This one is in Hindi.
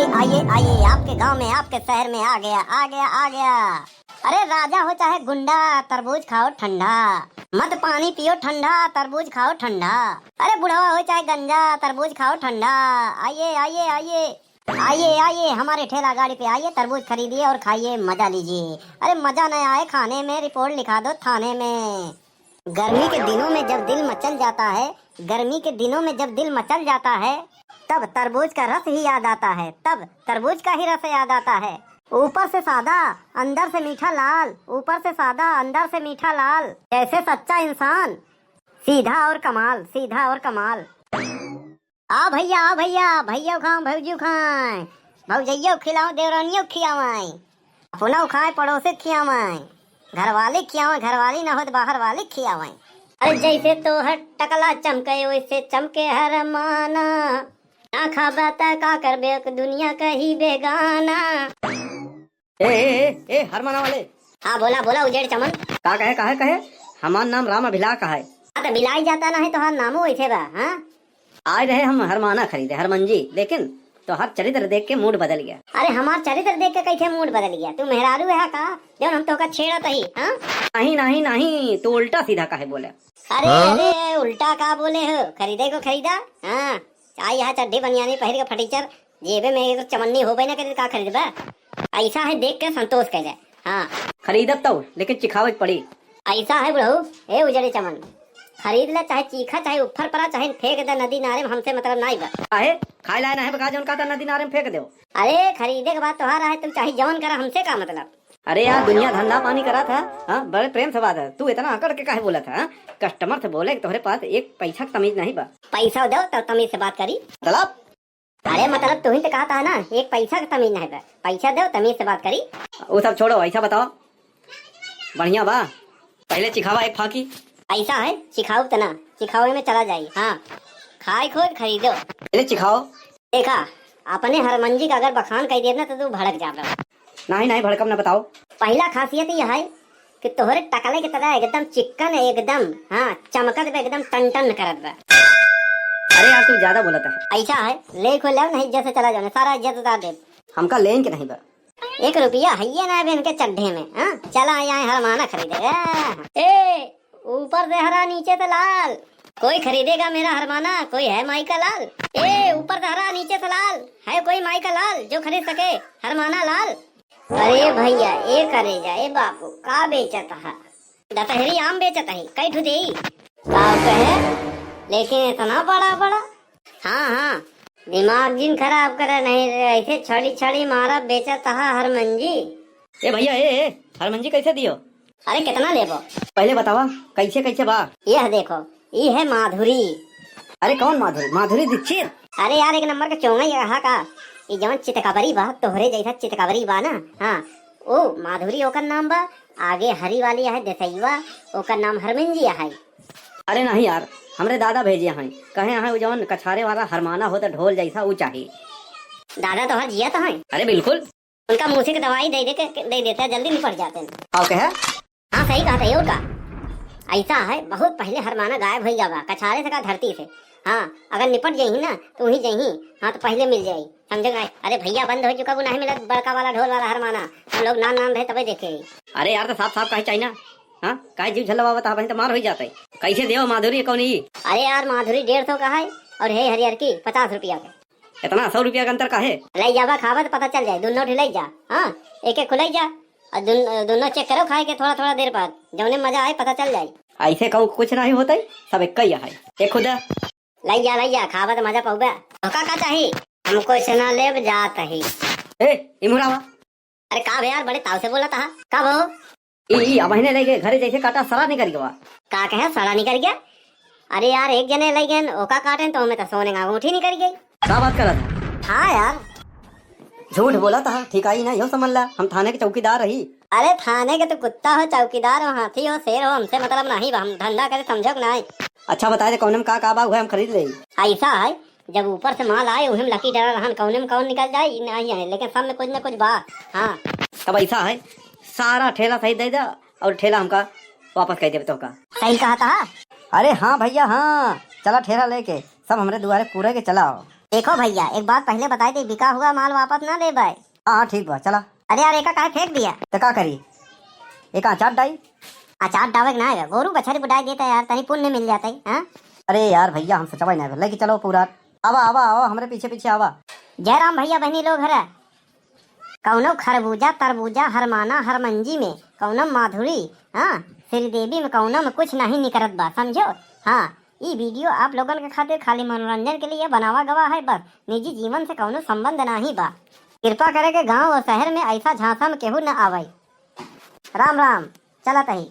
आइए आइए आइए, आपके गांव में, आपके शहर में आ गया आ गया आ गया। अरे राजा हो चाहे गुंडा, तरबूज खाओ ठंडा। मत पानी पियो ठंडा, तरबूज खाओ ठंडा। अरे बुढ़वा हो चाहे गंजा, तरबूज खाओ ठंडा। आइए आइए आइए आइए आइए, हमारे ठेला गाड़ी पे आइए, तरबूज खरीदिए और खाइए, मजा लीजिए। अरे मजा न आए खाने में, रिपोर्ट लिखा दो थाने में। गर्मी के दिनों में जब दिल मचल जाता है, गर्मी के दिनों में जब दिल मचल जाता है, तब तरबूज का रस ही याद आता है, तब तरबूज का ही रस याद आता है। ऊपर से सादा अंदर से मीठा लाल, ऊपर से सादा अंदर से मीठा लाल, कैसे सच्चा इंसान, सीधा और कमाल, सीधा और कमाल। आ भैया भैया खाओ, भौजी खाए, भौजैयो खिलाओ, देवरानियों खियावाए, अपना खाए पड़ोसे खियावाए, घर वाले खियावाए, घर वाली ना हो तो बाहर वाले खियावाए। अरे जैसे तो हर टकला चमके वैसे चमके हर माना, ना खाबा त का करबे दुनिया का ही बेगाना। ए हरमाना वाले। हाँ बोला बोला उजेड़ चमन। का कहे हमार नाम राम अभिला का है। हाँ तो बिलाई जाता ना है तो हर नामो वैसे बा। हाँ आए रहे हम हरमाना खरीदे, हरमंजी, लेकिन तो हर चरित्र देख के मूड बदल गया। अरे हमार चरित्र देख के कैसे मूड बदल गया? तू मेहरारू है का जब हम तो का छेड़त ही? हाँ नहीं तो उल्टा सीधा काहे बोले? अरे अरे उल्टा का बोले हो? खरीदे को खरीदा। हाँ चाहे यहाँ चड्डी बनियानी पहन के फटीचर जेबे में तो चमन्नी हो गई ना, करे का खरीदबा? ऐसा है देख के संतोष कह जाए। हाँ खरीदब तो, लेकिन चिखावत पड़ी। ऐसा है बुढ़ऊ, ए उजड़े चमन, खरीद ले, चाहे चीखा, चाहे ऊपर पड़ा, चाहे फेंक दे नदी नारे में, हमसे मतलब नहीं बा। काहे खाए लाए ना है बका जौन का नदी नारे में फेंक दो। अरे खरीदे के बाद तुम्हारा है, तुम चाहे जौन करा, हमसे का मतलब? अरे यार दुनिया धंधा पानी करा था। हाँ बड़े प्रेम से बात है, तू इतना अकड़ के काहे बोला था? कस्टमर से बोले तुम्हारे पास एक पैसा तमीज नहीं बा। पैसा दो तब तमीज से बात करी। तलब अरे मतलब तू ही तो कहा था ना, एक पैसा का तमीज नहीं बा, पैसा दो तमीज से बात करी। वो सब छोड़ो, ऐसा बताओ बढ़िया बा, पहले चिखावा एक फाकी। ऐसा है सिखाओ तना, सिखाओ में चला जाये। हाँ खाए खोद खरीदो, पहले चिखाओ। देखा अपने हरमंजी का अगर बखान कह दिया ना तो तू भड़क जा। नहीं भड़कम ना बताओ। पहला खासियत यह है कि तोहरे टकले की तरह एकदम चिकन, एकदम हाँ चमकत बा, एकदम टन टन करत बा। अरे यार तू ज्यादा बोलता है। ऐसा है ले खो ले, नहीं इज्जत से चला जाओ, सारा इज्जत उतार दे। हमका लेन के नहीं बा। 1 रुपया है ये ना बेन के चड्ढे में। हाँ चला यहाँ हरमाना खरीदे। ए ऊपर से हरा नीचे से लाल, कोई खरीदेगा मेरा हरमाना? कोई है माई का लाल? ए ऊपर से हरा नीचे से लाल, है कोई माई का लाल जो खरीद सके हरमाना लाल? अरे भैया ए करे जाए बापू, का बेचत है? दशहरी आम बेचत है, कई ठू दे का कहे, लेकिन इतना बड़ा बड़ा। हाँ दिमाग जिन खराब करे नहीं, ऐसे छड़ी छड़ी मारा बेचत है हरमंजी। ए भैया ए हरमंजी कैसे दियो? अरे कितना लेबो पहले बतावा, कैसे बा? यह देखो, ये है माधुरी। अरे कौन माधुरी? माधुरी दीक्षित? अरे यार 1 नंबर के चोंगा यहाँ का, ये जवन चितकावरी बा, तोहरे जैसा चितकावरी बा ना। हाँ ओ माधुरी ओकर नाम बा, आगे हरी वाली है देसैवा, ओकर नाम हरमंजी है। अरे नहीं यार, हमरे दादा भेजे हैं, कहे हैं वो जवन कछारे वाला हरमाना होता ढोल जैसा, वो चाहिए। दादा तो जिया तो है? अरे बिल्कुल, उनका मूसी की दवाई दे देता है, जल्दी निपट जाते हैं। और कहे हाँ सही कहा था का। ऐसा है बहुत पहले हरमाना गायब हो जावा, कछारे से का धरती से। हाँ अगर निपट जाही ना तो वही जाही। हाँ तो पहले मिल जाये, समझेगा? अरे भैया बंद हो चुका, वो नहीं मिला बड़का वाला ढोल वाला हरमाना, हम लोग नाम रहे तबे देखे। अरे यार तो साफ कहे चाहिए ना। हाँ कहे जीव झलवा बता तो मार हो जाता है। कैसे देव माधुरी कौन? अरे यार माधुरी 150 का है, और है हरियर की 50 रुपया का। इतना 100 रुपया का अंतर का है? ले जावा खावा तो पता चल जाए, दोनों ले जा। हाँ एक खुलाई जा, और दोनों चेक करो खाए के थोड़ा देर बाद, जौने मजा आए पता चल जाए। ऐसे कहूँ कुछ नहीं होता है, सब एक ही है। एक खुदा ले जा खावा तो मजा पाऊबा। का चाहिए? हमको इतना ले जात ही। इमुरावा। अरे का यार बड़े ताव से बोला था का वो? अब ले गए घरे जैसे काटा सड़ा निकल गया। का कहे सड़ा निकल गया? अरे यार एक जने ले गए ओका काटे तो हमें तो सोने का अंगूठी निकल गई। क्या बात कर रहा था? हाँ यार झूठ बोला था, ठीक आई ना, यो समझ ला हम थाने के चौकीदार रही। अरे थाने के तो कुत्ता हो, चौकीदार हो, हाथी हो, शेर हो, हमसे मतलब नहीं, हम धंधा करे समझो नहीं। अच्छा बताए कौन का बा हम खरीद ले। ऐसा है जब ऊपर से माल आए उन्हें लकी डरा रहन, कौन में कौन निकल जाए नहीं है, लेकिन सब में कुछ न कुछ बा। हाँ तब ऐसा है सारा ठेला सही दे दे और ठेला हमका वापस कर दे तो का। सही कहा था। अरे हाँ भैया हाँ, चला ठेला लेके सब हमारे दुआरे पूरे के चलाओ। देखो भैया, एक बात पहले बताई थी, बिका हुआ माल वापस ना ले भाई। हाँ ठीक बा, चला। अरे यार, एका काहे फेंक दिया? तो का करी, एक अचार डाई। अचार डावे ना है, गोरू बछड़ी बुढ़ाई देता है यार, तनी पुण्य मिल जाता है। हाँ अरे यार भैया, हमसे चबाई ना लेके चलो पूरा। आवा आवा आवा, हमारे पीछे पीछे आवा। जयराम भैया बहनी लोग हरा, कौनो खरबूजा तरबूजा हरमाना हरमंजी में कौनम माधुरी, हाँ श्रीदेवी में कौनम कुछ नहीं निकरत बा, समझो। हाँ, ये वीडियो आप लोगन के खातिर खाली मनोरंजन के लिए बनावा गवा है, बस निजी जीवन से कौनो संबंध नहीं बा। कृपा करे के गांव और शहर में ऐसा झांसा में केहू न आवाई। राम राम, चलत ही।